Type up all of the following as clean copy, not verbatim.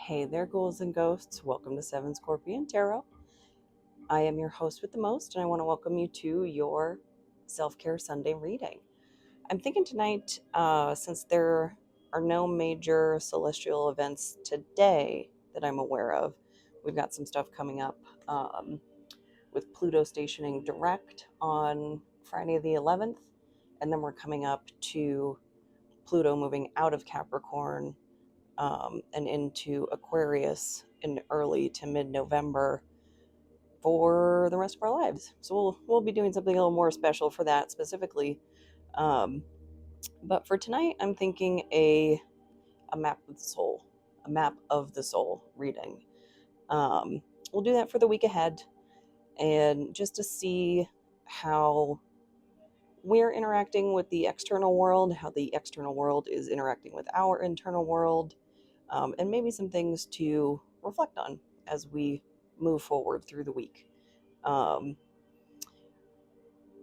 Hey there, ghouls and ghosts. Welcome to Seven Scorpion Tarot. I am your host with the most, and I want to welcome you to your Self Care Sunday reading. I'm thinking tonight, since there are no major celestial events today that I'm aware of, we've got some stuff coming up with Pluto stationing direct on Friday the 11th, and then we're coming up to Pluto moving out of Capricorn and into Aquarius in early to mid-November for the rest of our lives. So we'll be doing something a little more special for that specifically. Um, but for tonight, I'm thinking a map of the soul, a map of the soul reading. We'll do that for the week ahead, and just to see how we're interacting with the external world, how the external world is interacting with our internal world, and maybe some things to reflect on as we move forward through the week. Um,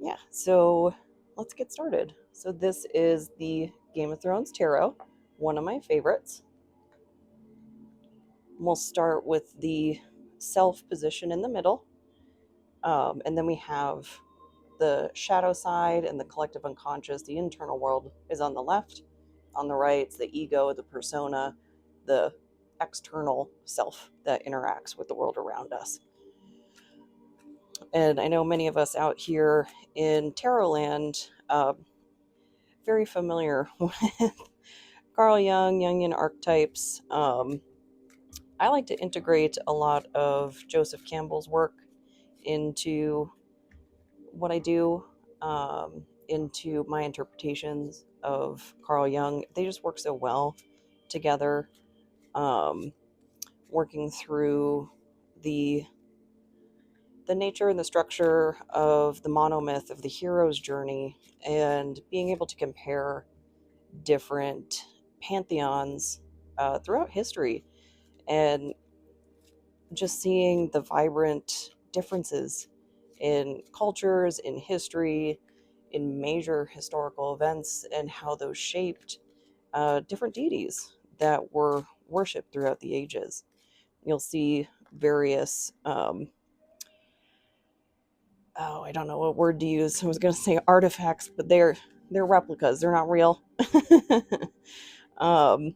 yeah, so let's get started. So, this is the Game of Thrones Tarot, one of my favorites. We'll start with the self position in the middle, and then we have the shadow side and the collective unconscious. The internal world is on the left. On the right, it's the ego, the persona, the external self that interacts with the world around us. And I know many of us out here in Tarot land, very familiar with Carl Jung, Jungian archetypes. I like to integrate a lot of Joseph Campbell's work into what I do, into my interpretations of Carl Jung. They just work so well together, working through the nature and the structure of the monomyth of the hero's journey, and being able to compare different pantheons throughout history, and just seeing the vibrant differences in cultures, in history, in major historical events, and how those shaped different deities that were worshipped throughout the ages. You'll see various I don't know what word to use. I was going to say artifacts, but they're replicas. They're not real. um,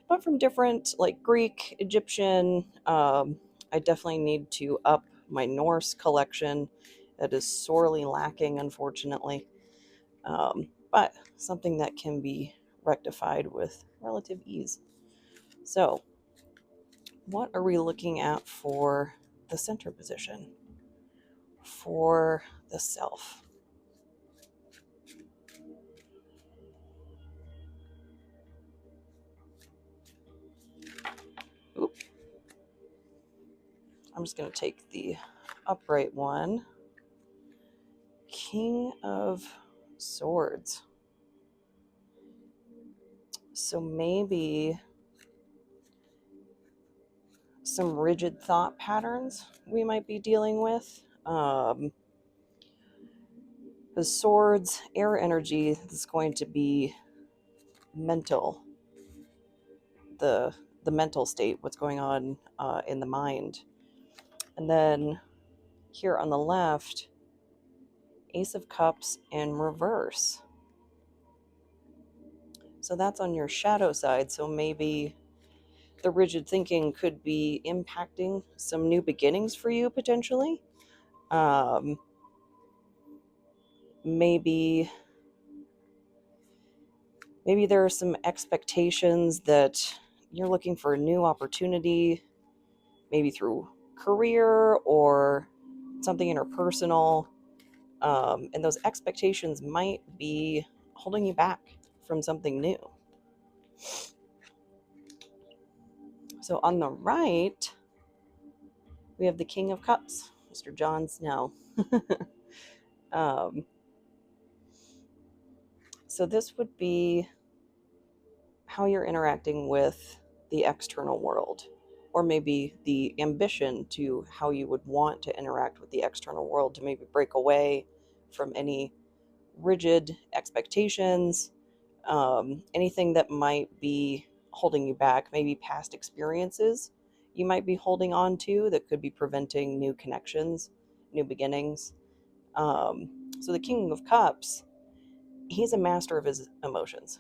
but from different, like Greek, Egyptian. I definitely need to up my Norse collection. That is sorely lacking, unfortunately. But something that can be rectified with relative ease. So, what are we looking at for the center position? For the self. Oop. I'm just going to take the upright one. King of Swords. So maybe some rigid thought patterns we might be dealing with. The swords, air energy is going to be mental, the mental state, what's going on in the mind. And then here on the left, Ace of Cups in reverse. So that's on your shadow side. So maybe the rigid thinking could be impacting some new beginnings for you potentially. Maybe there are some expectations that you're looking for a new opportunity, maybe through career or something interpersonal. And those expectations might be holding you back from something new. So on the right, we have the King of Cups, Mr. Jon Snow. So this would be how you're interacting with the external world, or maybe the ambition to how you would want to interact with the external world, to maybe break away from any rigid expectations, anything that might be holding you back, maybe past experiences you might be holding on to that could be preventing new connections, new beginnings. So the King of Cups, he's a master of his emotions.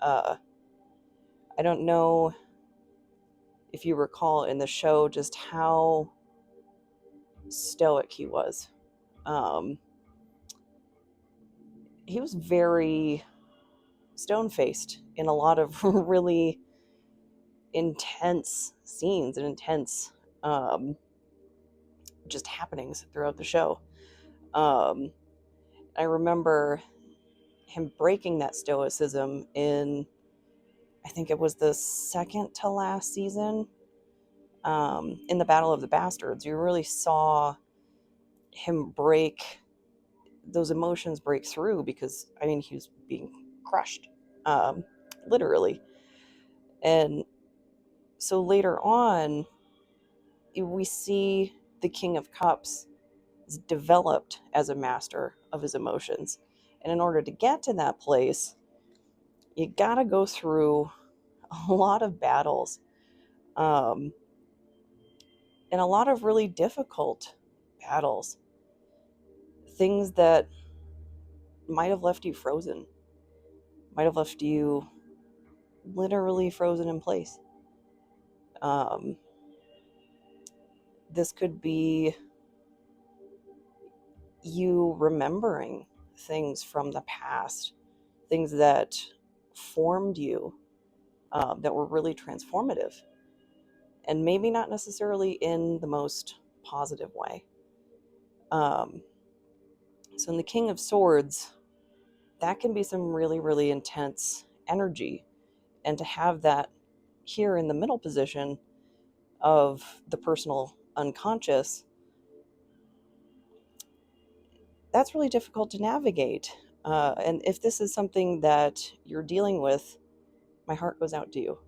I don't know if you recall in the show just how stoic he was. Um, he was very stone faced in a lot of really intense scenes and intense um, just happenings throughout the show. Um, I remember him breaking that stoicism in, I think it was the second to last season, in the Battle of the Bastards. You really saw him break those emotions, break through, because I mean he was being crushed, um, literally. And so later on, we see the King of Cups is developed as a master of his emotions. And in order to get to that place, you got to go through a lot of battles, um, and a lot of really difficult battles. Things that might have left you frozen, might have left you literally frozen in place. Um, this could be you remembering things from the past, things that formed you, that were really transformative, and maybe not necessarily in the most positive way. Um, so, in the King of Swords, that can be some really, really intense energy. And to have that here in the middle position of the personal unconscious, that's really difficult to navigate. And if this is something that you're dealing with, my heart goes out to you,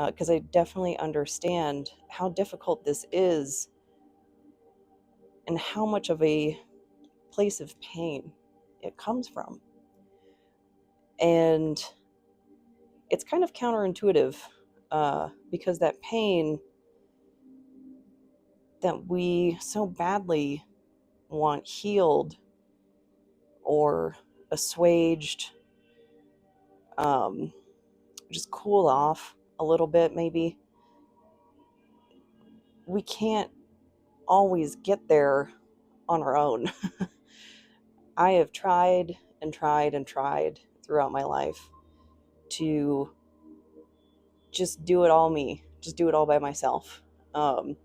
because I definitely understand how difficult this is and how much of a place of pain it comes from. And it's kind of counterintuitive, because that pain that we so badly want healed or assuaged, um, just cool off a little bit, maybe, we can't always get there on our own. I have tried and tried and tried throughout my life to just do it all me, just do it all by myself. Um,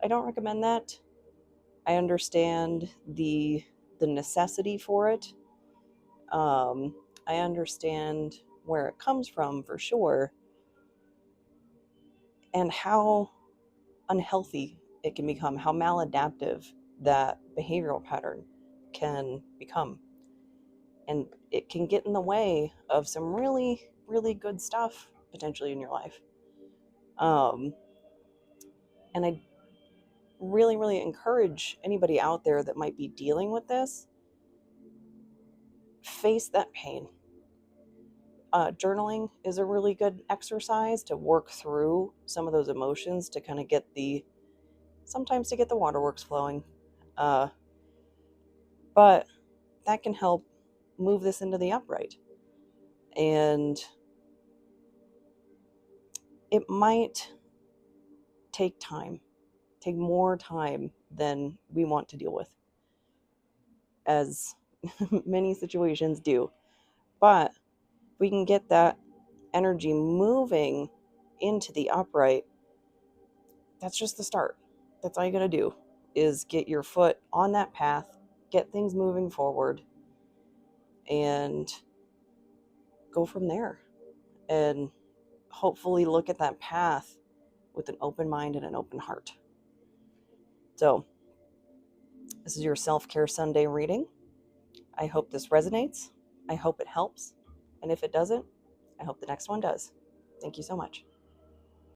I don't recommend that. I understand the necessity for it. I understand where it comes from for sure, and how unhealthy it can become, how maladaptive that behavioral pattern can become. And it can get in the way of some really, really good stuff potentially in your life. And I really, really encourage anybody out there that might be dealing with this, face that pain. Journaling is a really good exercise to work through some of those emotions, to kind of get sometimes to get the waterworks flowing. Uh, but that can help move this into the upright. And it might take time, take more time than we want to deal with, as many situations do. But if we can get that energy moving into the upright, that's just the start. That's all you got to do, is get your foot on that path, get things moving forward, and go from there. And hopefully look at that path with an open mind and an open heart. So, this is your Self-Care Sunday reading. I hope this resonates. I hope it helps. And if it doesn't, I hope the next one does. Thank you so much.